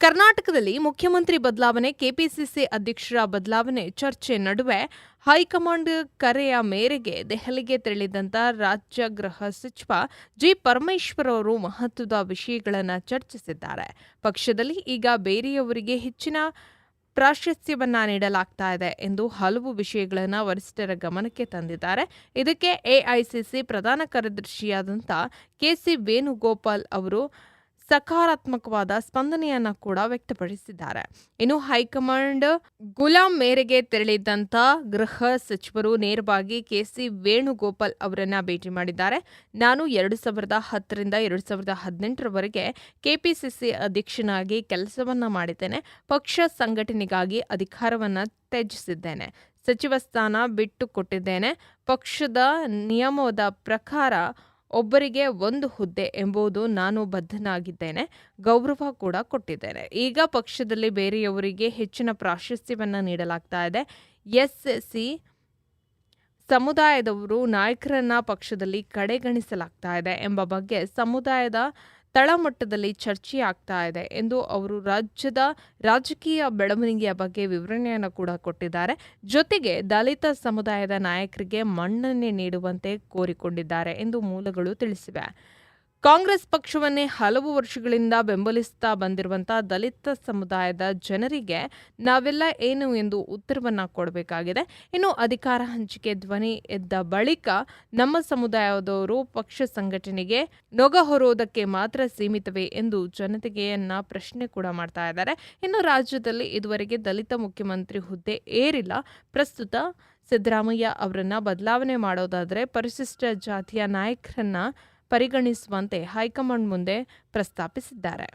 ಕರ್ನಾಟಕದಲ್ಲಿ ಮುಖ್ಯಮಂತ್ರಿ ಬದಲಾವಣೆ, ಕೆಪಿಸಿಸಿ ಅಧ್ಯಕ್ಷರ ಬದಲಾವಣೆ ಚರ್ಚೆ ನಡುವೆ ಹೈಕಮಾಂಡ್ ಕರೆಯ ಮೇರೆಗೆ ದೆಹಲಿಗೆ ತೆರಳಿದಂತ ರಾಜ್ಯ ಗೃಹ ಸಚಿವ ಜಿ. ಪರಮೇಶ್ವರ್ ಅವರು ಮಹತ್ವದ ವಿಷಯಗಳನ್ನು ಚರ್ಚಿಸಿದ್ದಾರೆ. ಪಕ್ಷದಲ್ಲಿ ಈಗ ಬೇರೆಯವರಿಗೆ ಹೆಚ್ಚಿನ ಪ್ರಾಶಸ್ತ್ಯವನ್ನ ನೀಡಲಾಗ್ತಾ ಇದೆ ಎಂದು ಹಲವು ವಿಷಯಗಳನ್ನು ವರಿಷ್ಠರ ಗಮನಕ್ಕೆ ತಂದಿದ್ದಾರೆ. ಇದಕ್ಕೆ ಎಐಸಿಸಿ ಪ್ರಧಾನ ಕಾರ್ಯದರ್ಶಿಯಾದಂಥ ಕೆಸಿ ವೇಣುಗೋಪಾಲ್ ಅವರು ಸಕಾರಾತ್ಮಕವಾದ ಸ್ಪಂದನೆಯನ್ನ ಕೂಡ ವ್ಯಕ್ತಪಡಿಸಿದ್ದಾರೆ. ಇನ್ನು ಹೈಕಮಾಂಡ್ ಗುಲಾಂ ಮೇರೆಗೆ ತೆರಳಿದ್ದಂಥ ಗೃಹ ಸಚಿವರು ನೇರವಾಗಿ ಕೆಸಿ ವೇಣುಗೋಪಾಲ್ ಅವರನ್ನ ಭೇಟಿ ಮಾಡಿದ್ದಾರೆ. ನಾನು 2010ರಿಂದ 2018ರವರೆಗೆ ಕೆಪಿಸಿಸಿ ಅಧ್ಯಕ್ಷನಾಗಿ ಕೆಲಸವನ್ನ ಮಾಡಿದ್ದೇನೆ. ಪಕ್ಷ ಸಂಘಟನೆಗಾಗಿ ಅಧಿಕಾರವನ್ನ ತ್ಯಜಿಸಿದ್ದೇನೆ. ಸಚಿವ ಸ್ಥಾನ ಬಿಟ್ಟು ಕೊಟ್ಟಿದ್ದೇನೆ. ಪಕ್ಷದ ನಿಯಮದ ಪ್ರಕಾರ ಒಬ್ಬರಿಗೆ ಒಂದು ಹುದ್ದೆ ಎಂಬುದು ನಾನು ಬದ್ಧನಾಗಿದ್ದೇನೆ. ಗೌರವ ಕೂಡ ಕೊಟ್ಟಿದ್ದೇನೆ. ಈಗ ಪಕ್ಷದಲ್ಲಿ ಬೇರೆಯವರಿಗೆ ಹೆಚ್ಚಿನ ಪ್ರಾಶಸ್ತ್ಯವನ್ನು ನೀಡಲಾಗ್ತಾ ಇದೆ. ಎಸ್ಸಿ ಸಮುದಾಯದವರು ನಾಯಕರನ್ನ ಪಕ್ಷದಲ್ಲಿ ಕಡೆಗಣಿಸಲಾಗ್ತಾ ಇದೆ ಎಂಬ ಬಗ್ಗೆ ಸಮುದಾಯದ ತಳಮಟ್ಟದಲ್ಲಿ ಚರ್ಚೆಯಾಗ್ತಾ ಇದೆ ಎಂದು ಅವರು ರಾಜ್ಯದ ರಾಜಕೀಯ ಬೆಳವಣಿಗೆಯ ಬಗ್ಗೆ ವಿವರಣೆಯನ್ನು ಕೂಡ ಕೊಟ್ಟಿದ್ದಾರೆ. ಜೊತೆಗೆ ದಲಿತ ಸಮುದಾಯದ ನಾಯಕರಿಗೆ ಮನ್ನಣೆ ನೀಡುವಂತೆ ಕೋರಿಕೊಂಡಿದ್ದಾರೆ ಎಂದು ಮೂಲಗಳು ತಿಳಿಸಿವೆ. ಕಾಂಗ್ರೆಸ್ ಪಕ್ಷವನ್ನೇ ಹಲವು ವರ್ಷಗಳಿಂದ ಬೆಂಬಲಿಸುತ್ತಾ ಬಂದಿರುವಂತಹ ದಲಿತ ಸಮುದಾಯದ ಜನರಿಗೆ ನಾವೆಲ್ಲ ಏನು ಎಂದು ಉತ್ತರವನ್ನ ಕೊಡಬೇಕಾಗಿದೆ. ಇನ್ನು ಅಧಿಕಾರ ಹಂಚಿಕೆ ಧ್ವನಿ ಎದ್ದ ಬಳಿಕ ನಮ್ಮ ಸಮುದಾಯದವರು ಪಕ್ಷ ಸಂಘಟನೆಗೆ ನೊಗ ಹೊರೋದಕ್ಕೆ ಮಾತ್ರ ಸೀಮಿತವೇ ಎಂದು ಜನತೆಗೆಯನ್ನ ಪ್ರಶ್ನೆ ಕೂಡ ಮಾಡ್ತಾ ಇದ್ದಾರೆ. ಇನ್ನು ರಾಜ್ಯದಲ್ಲಿ ಇದುವರೆಗೆ ದಲಿತ ಮುಖ್ಯಮಂತ್ರಿ ಹುದ್ದೆ ಏರಿಲ್ಲ. ಪ್ರಸ್ತುತ ಸಿದ್ದರಾಮಯ್ಯ ಅವರನ್ನ ಬದಲಾವಣೆ ಮಾಡೋದಾದರೆ ಪರಿಶಿಷ್ಟ ಜಾತಿಯ ನಾಯಕರನ್ನ ಪರಿಗಣಿಸುವಂತೆ ಹೈಕಮಾಂಡ್ ಮುಂದೆ ಪ್ರಸ್ತಾಪಿಸಿದ್ದಾರೆ.